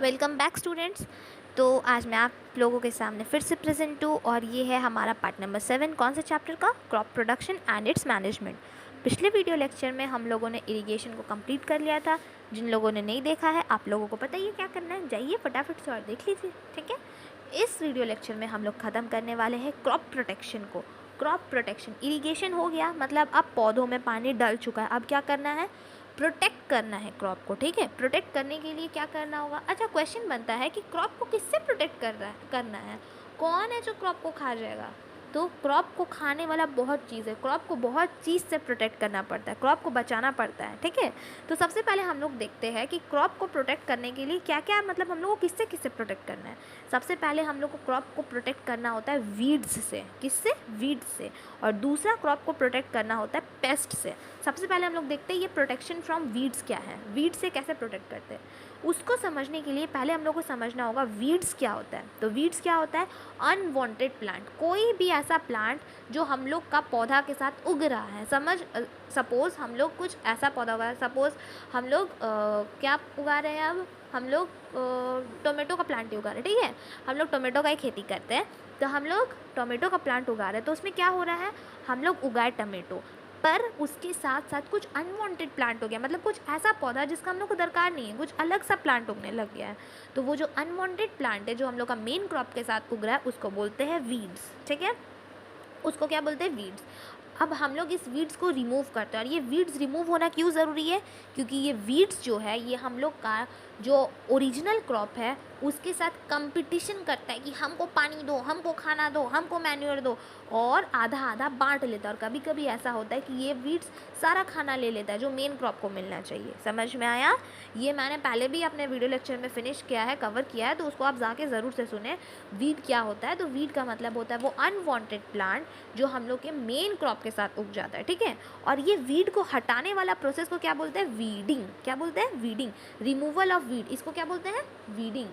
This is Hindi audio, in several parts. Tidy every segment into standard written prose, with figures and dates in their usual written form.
Welcome back students. तो आज मैं आप लोगों के सामने फिर से प्रेजेंट हूँ और ये है हमारा पार्ट नंबर 7 कौन से चैप्टर का, crop production and it's management. पिछले वीडियो लेक्चर में हम लोगों ने इरिगेशन को कंप्लीट कर लिया था। जिन लोगों ने नहीं देखा है आप लोगों को पता ही है क्या करना है, जाइए फटाफट से और देख लीजिए, ठीक है। इस वीडियो लेक्चर में हम लोग ख़त्म करने वाले हैं क्रॉप प्रोटेक्शन को। क्रॉप प्रोटेक्शन, इरिगेशन हो गया, मतलब अब पौधों में पानी डल चुका है, अब क्या करना है, प्रोटेक्ट करना है क्रॉप को, ठीक है। प्रोटेक्ट करने के लिए क्या करना होगा। अच्छा, क्वेश्चन बनता है कि क्रॉप को किससे प्रोटेक्ट करना है, कौन है जो क्रॉप को खा जाएगा। तो क्रॉप को खाने वाला बहुत चीज़ है, क्रॉप को बहुत चीज़ से प्रोटेक्ट करना पड़ता है, क्रॉप को बचाना पड़ता है, ठीक है। तो सबसे पहले हम लोग देखते हैं कि क्रॉप को प्रोटेक्ट करने के लिए क्या क्या, मतलब हम लोग को किससे किससे प्रोटेक्ट करना है। सबसे पहले हम लोग को क्रॉप को प्रोटेक्ट करना होता है वीड्स से। किससे? वीड्स से। और दूसरा क्रॉप को प्रोटेक्ट करना होता है पेस्ट से। सबसे पहले हम लोग देखते हैं ये प्रोटेक्शन फ्रॉम वीड्स क्या है, वीड्स से कैसे प्रोटेक्ट करते हैं। उसको समझने के लिए पहले हम लोग को समझना होगा वीड्स क्या होता है। तो वीड्स क्या होता है, अनवांटेड प्लांट, कोई भी ऐसा प्लांट जो हम लोग का पौधा के साथ उग रहा है। सपोज़ हम लोग कुछ ऐसा पौधा उगा, सपोज़ हम लोग क्या उगा रहे हैं, अब हम लोग टोमेटो का प्लांट ही उगा रहे हैं, ठीक है। हम लोग टोमेटो का ही खेती करते हैं, तो हम लोग टोमेटो का प्लांट उगा रहे हैं। तो उसमें क्या हो रहा है, हम लोग उगाए टोमेटो, पर उसके साथ साथ कुछ अनवांटेड प्लांट हो गया, मतलब कुछ ऐसा पौधा जिसका हम लोग को दरकार नहीं है, कुछ अलग सा प्लांट उगने लग गया है। तो वो जो अनवांटेड प्लांट है जो हम लोग का मेन क्रॉप के साथ उग रहा है उसको बोलते हैं वीड्स, ठीक है। उसको क्या बोलते हैं, वीड्स। अब हम लोग इस वीड्स को रिमूव करते हैं। और ये वीड्स रिमूव होना क्यों ज़रूरी है, क्योंकि ये वीड्स जो है ये हम लोग का जो ओरिजिनल क्रॉप है उसके साथ कंपटीशन करता है कि हमको पानी दो, हमको खाना दो, हमको मैन्योर दो, और आधा आधा बांट लेता है। और कभी कभी ऐसा होता है कि ये वीड्स सारा खाना ले लेता है जो मेन क्रॉप को मिलना चाहिए। समझ में आया? ये मैंने पहले भी अपने वीडियो लेक्चर में फिनिश किया है, कवर किया है, तो उसको आप जाके ज़रूर से सुने। वीड क्या होता है, तो वीड का मतलब होता है वो अनवांटेड प्लांट जो हम लोग के मेन क्रॉप के साथ उग जाता है, ठीक है। और ये वीड को हटाने वाला प्रोसेस को क्या बोलते हैं, वीडिंग। क्या बोलते हैं, वीडिंग। रिमूवल ऑफ वीड, इसको क्या बोलते हैं, वीडिंग।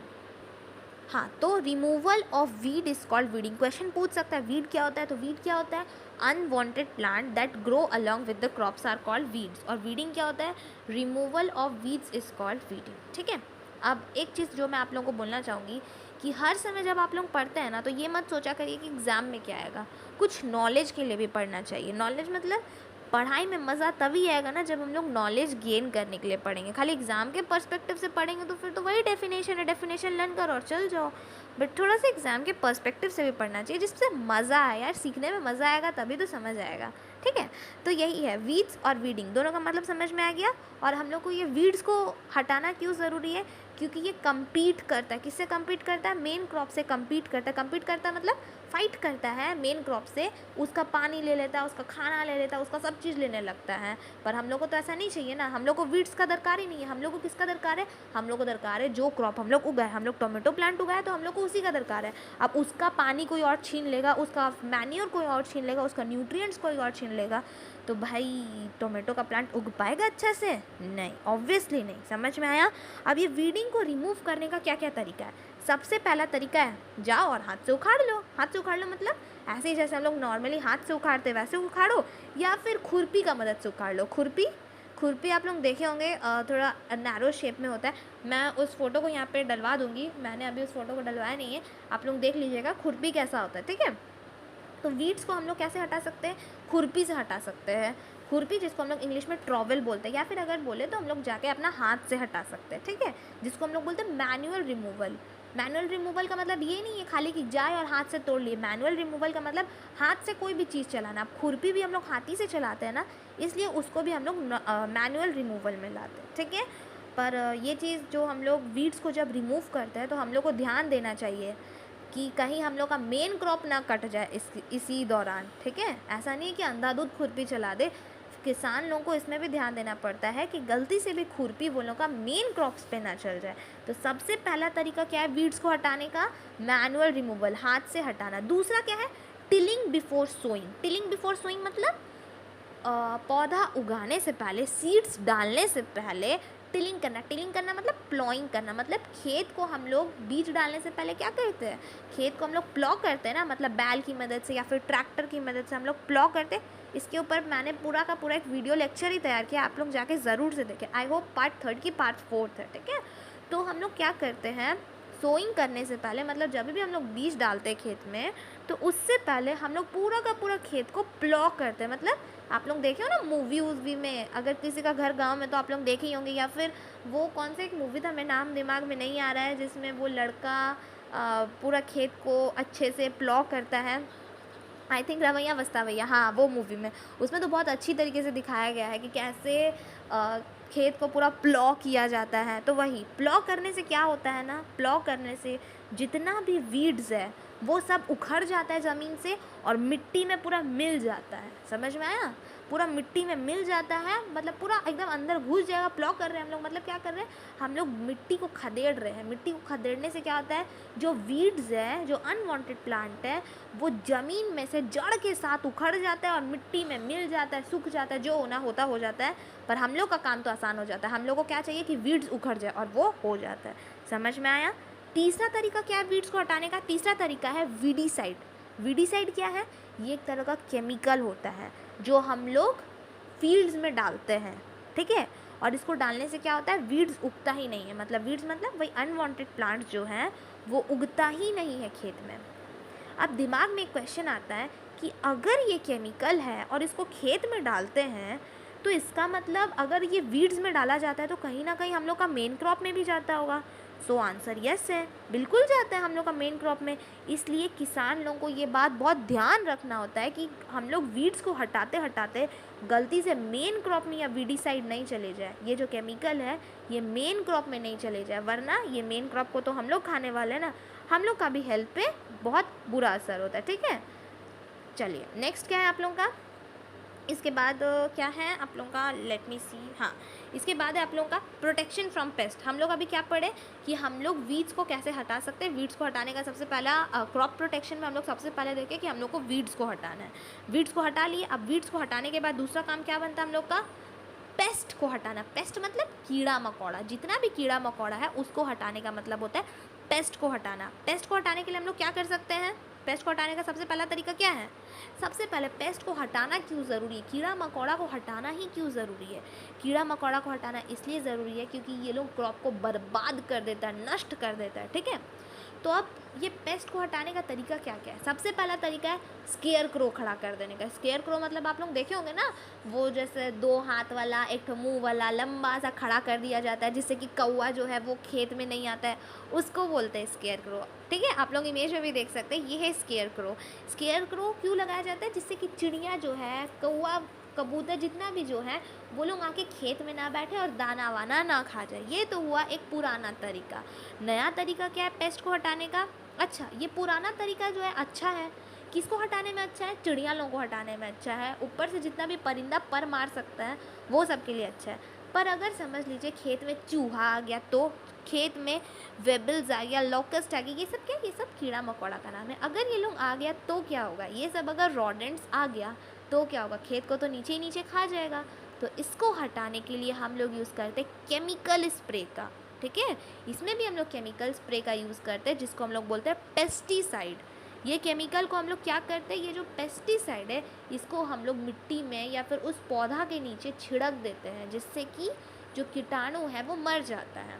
हाँ, तो removal of weed is called weeding. Question पूछ सकता है वीड क्या होता है, तो वीड क्या होता है, unwanted plant that grow along with the crops are called weeds. और वीडिंग क्या होता है, removal of weeds is called weeding, ठीक है। अब एक चीज़ जो मैं आप लोगों को बोलना चाहूँगी कि हर समय जब आप लोग पढ़ते हैं ना, तो ये मत सोचा करिए कि एग्ज़ाम में क्या आएगा, कुछ नॉलेज के लिए भी पढ़ना चाहिए। नॉलेज मतलब पढ़ाई में मज़ा तभी आएगा ना जब हम लोग नॉलेज गेन करने के लिए पढ़ेंगे। खाली एग्ज़ाम के पर्सपेक्टिव से पढ़ेंगे तो फिर तो वही डेफिनेशन है, डेफिनेशन लर्न करो और चल जाओ। बट थोड़ा सा एग्ज़ाम के पर्सपेक्टिव से भी पढ़ना चाहिए जिससे मज़ा आए यार, सीखने में मज़ा आएगा तभी तो समझ आएगा, ठीक है। तो यही है, वीड्स और वीडिंग दोनों का मतलब समझ में आ गया। और हम लोग को ये वीड्स को हटाना क्यों ज़रूरी है, क्योंकि ये कम्पीट करता है, किससे कम्पीट करता है, मेन क्रॉप से कम्पीट करता है। कम्पीट करता है मतलब फाइट करता है मेन क्रॉप से, उसका पानी ले लेता है, उसका खाना ले लेता है, उसका सब चीज़ लेने लगता है। पर हम लोग को तो ऐसा नहीं चाहिए ना, हम लोग को वीड्स का दरकार ही नहीं है। हम लोग को किसका दरकार है, हम लोग को दरकार है जो क्रॉप हम लोग उगाए। हम लोग टोमेटो प्लांट उगाए तो हम लोग को उसी का दरकार है। अब उसका पानी कोई और छीन लेगा, उसका मैन्योर कोई और छीन लेगा, उसका न्यूट्रिएंट्स कोई और छीन लेगा, तो भाई टोमेटो का प्लांट उग पाएगा अच्छा से? नहीं, ऑब्वियसली नहीं। समझ में आया? अब ये वीडिंग को रिमूव करने का क्या क्या तरीका है। सबसे पहला तरीका है, जाओ और हाथ से उखाड़ लो। हाथ से उखाड़ लो मतलब ऐसे ही जैसे हम लोग नॉर्मली हाथ से उखाड़ते वैसे उखाड़ो, या फिर खुरपी का मदद से उखाड़ लो। खुरपी आप लोग देखे होंगे, थोड़ा नैरो शेप में होता है। मैं उस फोटो को यहाँ पे डलवा दूँगी, मैंने अभी उस फोटो को डलवाया नहीं है, आप लोग देख लीजिएगा खुरपी कैसा होता है, ठीक है। तो वीड्स को हम लोग कैसे हटा सकते हैं, खुरपी से हटा सकते हैं। खुरपी जिसको हम लोग इंग्लिश में ट्रॉवेल बोलते हैं, या फिर अगर बोले तो हम लोग जाके अपना हाथ से हटा सकते हैं, ठीक है, जिसको हम लोग बोलते हैं मैनुअल रिमूवल। मैनुअल रिमूवल का मतलब ये नहीं है खाली कि जाए और हाथ से तोड़ लिए। मैनुअल रिमूवल का मतलब हाथ से कोई भी चीज़ चलाना। अब खुरपी भी हम लोग हाथ ही से चलाते हैं ना, इसलिए उसको भी हम लोग मैनुअल रिमूवल में लाते हैं, ठीक है। पर ये चीज़ जो हम लोग वीड्स को जब रिमूव करते हैं तो हम लोग को ध्यान देना चाहिए कि कहीं हम लोग का मेन क्रॉप ना कट जाए इसी दौरान, ठीक है। ऐसा नहीं है कि अंधाधुंध खुरपी चला दे। किसान लोगों को इसमें भी ध्यान देना पड़ता है कि गलती से भी खुरपी वो लोग का मेन क्रॉप्स पे ना चल जाए। तो सबसे पहला तरीका क्या है वीड्स को हटाने का, मैनुअल रिमूवल, हाथ से हटाना। दूसरा क्या है, tilling before sowing. Tilling before sowing मतलब पौधा उगाने से पहले, सीड्स डालने से पहले टिलिंग करना। टिलिंग करना मतलब प्लॉइंग करना, मतलब खेत को हम लोग बीज डालने से पहले क्या करते हैं, खेत को हम लोग प्लॉ करते हैं ना, मतलब बैल की मदद से या फिर ट्रैक्टर की मदद से हम लोग प्लॉ करते हैं। इसके ऊपर मैंने पूरा का पूरा एक वीडियो लेक्चर ही तैयार किया, आप लोग जाके ज़रूर से देखें। आई होप पार्ट 3 की पार्ट 4 है, ठीक है। तो हम लोग क्या करते हैं, सोइंग करने से पहले, मतलब जब भी हम लोग बीज डालते हैं खेत में, तो उससे पहले हम लोग पूरा का पूरा खेत को प्लॉ करते हैं। मतलब आप लोग देखे हो ना मूवी वूवी में, अगर किसी का घर गांव में तो आप लोग देखे ही होंगे, या फिर वो कौन सा एक मूवी था, मेरे नाम दिमाग में नहीं आ रहा है, जिसमें वो लड़का पूरा खेत को अच्छे से प्लॉ करता है। आई थिंक रवैया वस्तावैया, हाँ वो मूवी में, उसमें तो बहुत अच्छी तरीके से दिखाया गया है कि कैसे खेत को पूरा प्लॉ किया जाता है। तो वही प्लॉ करने से क्या होता है ना, प्लॉ करने से जितना भी वीड्स है वो सब उखड़ जाता है ज़मीन से और मिट्टी में पूरा मिल जाता है। समझ में आया? पूरा मिट्टी में मिल जाता है, मतलब पूरा एकदम अंदर घुस जाएगा। प्लॉ कर रहे हैं हम लोग, मतलब क्या कर रहे हैं, हम लोग मिट्टी को खदेड़ रहे हैं। मिट्टी को खदेड़ने से क्या होता है, जो वीड्स है, जो अनवांटेड प्लांट है, वो ज़मीन में से जड़ के साथ उखड़ जाता है और मिट्टी में मिल जाता है, सूख जाता है, जो होना होता हो जाता है। पर हम लोग का काम तो आसान हो जाता है। हम लोग को क्या चाहिए कि वीड्स उखड़ जाए, और वो हो जाता है। समझ में आया? तीसरा तरीका क्या है वीड्स को हटाने का? तीसरा तरीका है वीडीसाइड। वीडीसाइड क्या है? ये एक तरह का केमिकल होता है जो हम लोग फील्ड्स में डालते हैं, ठीक है। और इसको डालने से क्या होता है, वीड्स उगता ही नहीं है। मतलब वीड्स मतलब वही अनवांटेड प्लांट्स जो हैं वो उगता ही नहीं है खेत में। अब दिमाग में एक क्वेश्चन आता है कि अगर ये केमिकल है और इसको खेत में डालते हैं, तो इसका मतलब अगर ये वीड्स में डाला जाता है तो कहीं ना कहीं हम लोग का मेन क्रॉप में भी जाता होगा। सो आंसर यस है, बिल्कुल जाता है हम लोग का मेन क्रॉप में। इसलिए किसान लोगों को ये बात बहुत ध्यान रखना होता है कि हम लोग वीड्स को हटाते हटाते गलती से मेन क्रॉप में या वीडीसाइड नहीं चले जाए। ये जो केमिकल है ये मेन क्रॉप में नहीं चले जाए, वरना ये मेन क्रॉप को तो हम लोग खाने वाले हैं ना, हम लोग का भी हेल्थ पे बहुत बुरा असर होता है, ठीक है। चलिए नेक्स्ट क्या है आप लोगों का, इसके बाद क्या है आप लोगों का, लेट मी सी, हाँ इसके बाद है आप लोगों का प्रोटेक्शन फ्रॉम पेस्ट। हम लोग अभी क्या पढ़े कि हम लोग वीड्स को कैसे हटा सकते हैं। वीड्स को हटाने का सबसे पहला क्रॉप प्रोटेक्शन में हम लोग सबसे पहले देखें कि हम लोग को वीड्स को हटाना है। वीड्स को हटा लिए। अब वीड्स को हटाने के बाद दूसरा काम क्या बनता है हम लोग का, पेस्ट को हटाना। पेस्ट मतलब कीड़ा मकोड़ा, जितना भी कीड़ा मकोड़ा है उसको हटाने का मतलब होता है पेस्ट को हटाना। पेस्ट को हटाने के लिए हम लोग क्या कर सकते हैं, पेस्ट को हटाने का सबसे पहला तरीका क्या है, सबसे पहले पेस्ट को हटाना क्यों ज़रूरी है, कीड़ा मकोड़ा को हटाना ही क्यों ज़रूरी है। कीड़ा मकोड़ा को हटाना इसलिए ज़रूरी है क्योंकि ये लोग क्रॉप को बर्बाद कर देता है, नष्ट कर देता है, ठीक है। तो अब ये पेस्ट को हटाने का तरीका क्या क्या है, सबसे पहला तरीका है स्केयर क्रो खड़ा कर देने का। स्केयर क्रो मतलब आप लोग देखे होंगे ना, वो जैसे 2 हाथ वाला, एक मुंह वाला लंबा सा खड़ा कर दिया जाता है जिससे कि कौवा जो है वो खेत में नहीं आता है, उसको बोलते हैं स्केयर क्रो, ठीक है। आप लोग इमेज में भी देख सकते हैं, ये है स्केयर क्रो। स्केयर क्रो क्यों लगाया जाता है, जिससे कि चिड़िया जो है, कौवा कबूतर जितना भी जो है वो लोग आके खेत में ना बैठे और दाना वाना ना खा जाए। ये तो हुआ एक पुराना तरीका। नया तरीका क्या है पेस्ट को हटाने का, अच्छा ये पुराना तरीका जो है अच्छा है, किसको हटाने में अच्छा है, चिड़िया लोगों को हटाने में अच्छा है, ऊपर से जितना भी परिंदा पर मार सकता है वो सब के लिए अच्छा है। पर अगर समझ लीजिए खेत में चूहा आ गया, तो खेत में वेबल्स आ गया, लॉकस्ट आ गया, ये सब क्या, ये सब कीड़ा मकोड़ा का नाम है। अगर ये लोग आ गया तो क्या होगा, ये सब अगर रॉडेंट्स आ गया तो क्या होगा, खेत को तो नीचे ही नीचे खा जाएगा। तो इसको हटाने के लिए हम लोग यूज़ करते हैं केमिकल स्प्रे का, ठीक है। इसमें भी हम लोग केमिकल स्प्रे का यूज़ करते हैं जिसको हम लोग बोलते हैं पेस्टिसाइड। ये केमिकल को हम लोग क्या करते हैं, ये जो पेस्टिसाइड है इसको हम लोग मिट्टी में या फिर उस पौधा के नीचे छिड़क देते हैं, जिससे कि जो कीटाणु है वो मर जाता है।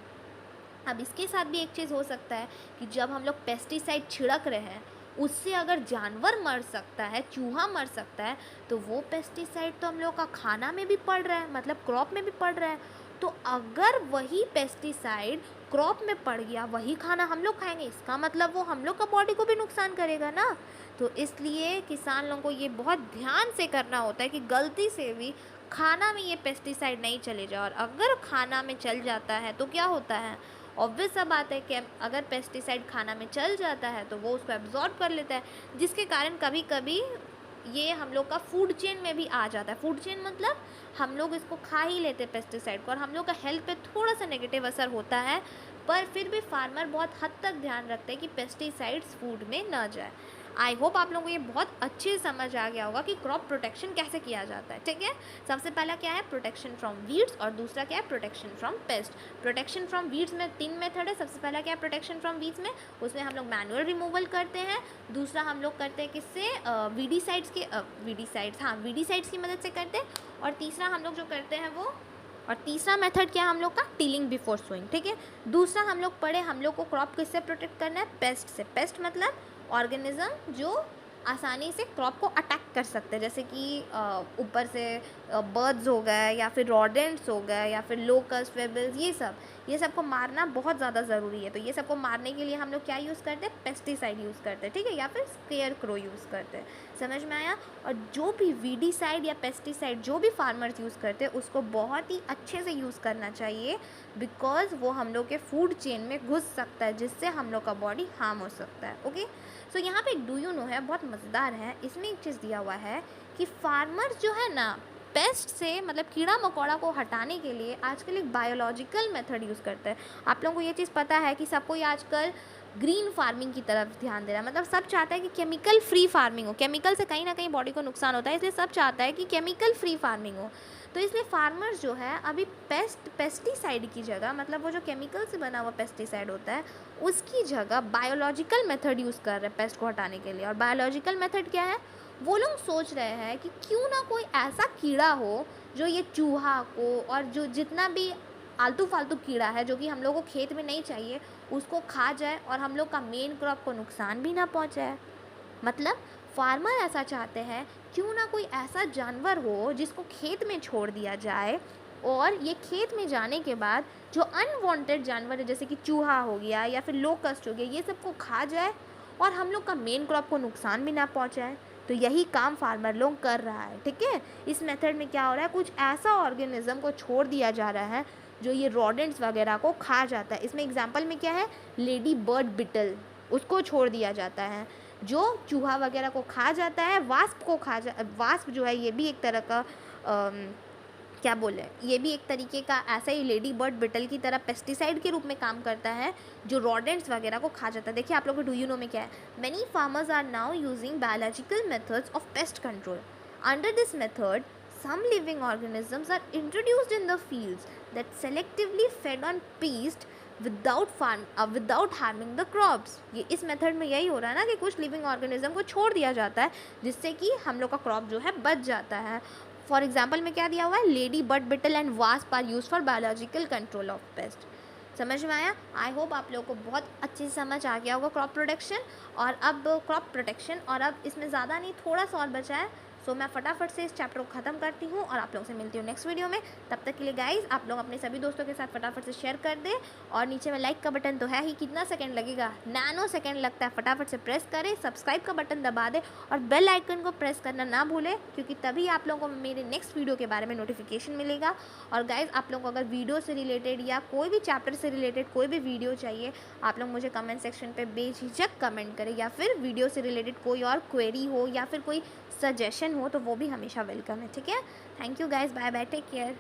अब इसके साथ भी एक चीज़ हो सकता है कि जब हम लोग पेस्टिसाइड छिड़क रहे हैं उससे अगर जानवर मर सकता है, चूहा मर सकता है, तो वो पेस्टिसाइड तो हम लोग का खाना में भी पड़ रहा है, मतलब क्रॉप में भी पड़ रहा है। तो अगर वही पेस्टिसाइड क्रॉप में पड़ गया, वही खाना हम लोग खाएंगे, इसका मतलब वो हम लोग का बॉडी को भी नुकसान करेगा ना। तो इसलिए किसान लोगों को ये बहुत ध्यान से करना होता है कि गलती से भी खाना में ये पेस्टिसाइड नहीं चले जाए। और अगर खाना में चल जाता है तो क्या होता है, ऑब्वियस सा बात है कि अगर पेस्टिसाइड खाना में चल जाता है तो वो उसको एब्जॉर्ब कर लेता है, जिसके कारण कभी कभी ये हम लोग का फूड चेन में भी आ जाता है। फूड चेन मतलब हम लोग इसको खा ही लेते हैं पेस्टिसाइड को, और हम लोग का हेल्थ पे थोड़ा सा नेगेटिव असर होता है। पर फिर भी फार्मर बहुत हद तक ध्यान रखते हैं कि पेस्टिसाइड्स फूड में ना जाए। आई होप आप लोगों को ये बहुत अच्छे से समझ आ गया होगा कि क्रॉप प्रोटेक्शन कैसे किया जाता है, ठीक है। सबसे पहला क्या है प्रोटेक्शन फ्रॉम वीड्स, और दूसरा क्या है protection from paste. Protection from weeds में 3 मेथड है। सबसे पहला क्या है प्रोटेक्शन फ्रॉम वीड्स में, उसमें हम लोग मैनुअल रिमूवल करते हैं। दूसरा हम लोग करते हैं किससे, वीडीसाइड्स की मदद से करते हैं। और तीसरा हम लोग जो करते हैं वो और तीसरा मेथड क्या है हम लोग का, टिलिंग बिफोर सोइंग, ठीक है। दूसरा हम लोग पढ़े, हम लोग को क्रॉप किससे प्रोटेक्ट करना है, पेस्ट से। पेस्ट मतलब ऑर्गेनिज्म जो आसानी से क्रॉप को अटैक कर सकते हैं, जैसे कि ऊपर से बर्ड्स हो गए या फिर रॉडेंट्स हो गए या फिर लोकस्ट, वेबल्स, ये सब को मारना बहुत ज़्यादा ज़रूरी है। तो ये सब को मारने के लिए हम लोग क्या यूज़ करते हैं, पेस्टिसाइड यूज़ करते हैं, ठीक है, या फिर स्केयर क्रो यूज़ करते हैं। समझ में आया। और जो भी वीडीसाइड या पेस्टिसाइड जो भी फार्मर्स यूज़ करते हैं उसको बहुत ही अच्छे से यूज़ करना चाहिए, बिकॉज वो हम लोग के फूड चेन में घुस सकता है, जिससे हम लोग का बॉडी हार्म हो सकता है। ओके, सो यहाँ पे डू यू नो है, बहुत मज़ेदार है। इसमें एक चीज़ दिया हुआ है कि फार्मर्स जो है ना, पेस्ट से मतलब कीड़ा मकोड़ा को हटाने के लिए आजकल एक बायोलॉजिकल मेथड यूज़ करते हैं। आप लोगों को ये चीज़ पता है कि सब कोई आजकल ग्रीन फार्मिंग की तरफ ध्यान दे रहा है, मतलब सब चाहता है कि केमिकल फ्री फार्मिंग हो। केमिकल से कहीं ना कहीं बॉडी को नुकसान होता है, इसलिए सब चाहता है कि केमिकल फ्री फार्मिंग हो। तो इसलिए फार्मर्स जो है अभी पेस्टिसाइड की जगह, मतलब वो जो केमिकल से बना हुआ पेस्टिसाइड होता है उसकी जगह बायोलॉजिकल मेथड यूज़ कर रहे हैं पेस्ट को हटाने के लिए। और बायोलॉजिकल मेथड क्या है, वो लोग सोच रहे हैं कि क्यों ना कोई ऐसा कीड़ा हो जो ये चूहा को और जो जितना भी आलतू फालतू कीड़ा है जो कि हम लोग को खेत में नहीं चाहिए उसको खा जाए और हम लोग का मेन क्रॉप को नुकसान भी ना पहुंचाए। मतलब फार्मर ऐसा चाहते हैं क्यों ना कोई ऐसा जानवर हो जिसको खेत में छोड़ दिया जाए और ये खेत में जाने के बाद जो अनवांटेड जानवर है जैसे कि चूहा हो गया या फिर लोकस्ट हो गया, ये सबको खा जाए और हम लोग का मेन क्रॉप को नुकसान भी ना पहुंचाए। तो यही काम फार्मर लोग कर रहा है, ठीक है। इस मेथड में क्या हो रहा है, कुछ ऐसा ऑर्गेनिज्म को छोड़ दिया जा रहा है जो ये रॉडेंट्स वगैरह को खा जाता है। इसमें एग्जांपल में क्या है, लेडी बर्ड बिटल, उसको छोड़ दिया जाता है जो चूहा वगैरह को खा जाता है। वास्प जो है ये भी एक तरह का क्या बोले, ये भी एक तरीके का ऐसा ही लेडी बर्ड बिटल की तरह पेस्टिसाइड के रूप में काम करता है जो रॉडेंट्स वगैरह को खा जाता है। देखिए आप लोग को डू यू नो में क्या है, many farmers are now using biological methods of pest control. Under this method some living organisms are introduced in the fields that selectively fed on pests without harming the crops। ये इस मेथड में यही हो रहा है ना कि कुछ लिविंग ऑर्गेनिज्म को छोड़ दिया जाता है जिससे कि हम लोग का क्रॉप जो है बच जाता है। फॉर एग्जाम्पल में क्या दिया हुआ है, lady bird beetle and wasp are use for biological control of pest. समझ में आया। आई होप आप लोगों को बहुत अच्छे से समझ आ गया होगा क्रॉप प्रोटेक्शन। और अब इसमें ज़्यादा नहीं, थोड़ा सा और बचा है। सो मैं फटाफट से इस चैप्टर को ख़त्म करती हूँ और आप लोगों से मिलती हूँ नेक्स्ट वीडियो में। तब तक के लिए गाइज आप लोग अपने सभी दोस्तों के साथ फटाफट से शेयर कर दें और नीचे में लाइक का बटन तो है ही, कितना सेकंड लगेगा, नैनो सेकंड लगता है, फटाफट से प्रेस करें। सब्सक्राइब का बटन दबा दें और बेल आइकन को प्रेस करना ना भूलें, क्योंकि तभी आप लोगों को मेरे नेक्स्ट वीडियो के बारे में नोटिफिकेशन मिलेगा। और गाइज आप लोगों को अगर वीडियो से रिलेटेड या कोई भी चैप्टर से रिलेटेड कोई भी वीडियो चाहिए, आप लोग मुझे कमेंट सेक्शन पे बेझिझक कमेंट करें, या फिर वीडियो से रिलेटेड कोई और क्वेरी हो या फिर कोई सजेशन हो तो वो भी हमेशा वेलकम है, ठीक है। Thank you guys, bye bye, take care.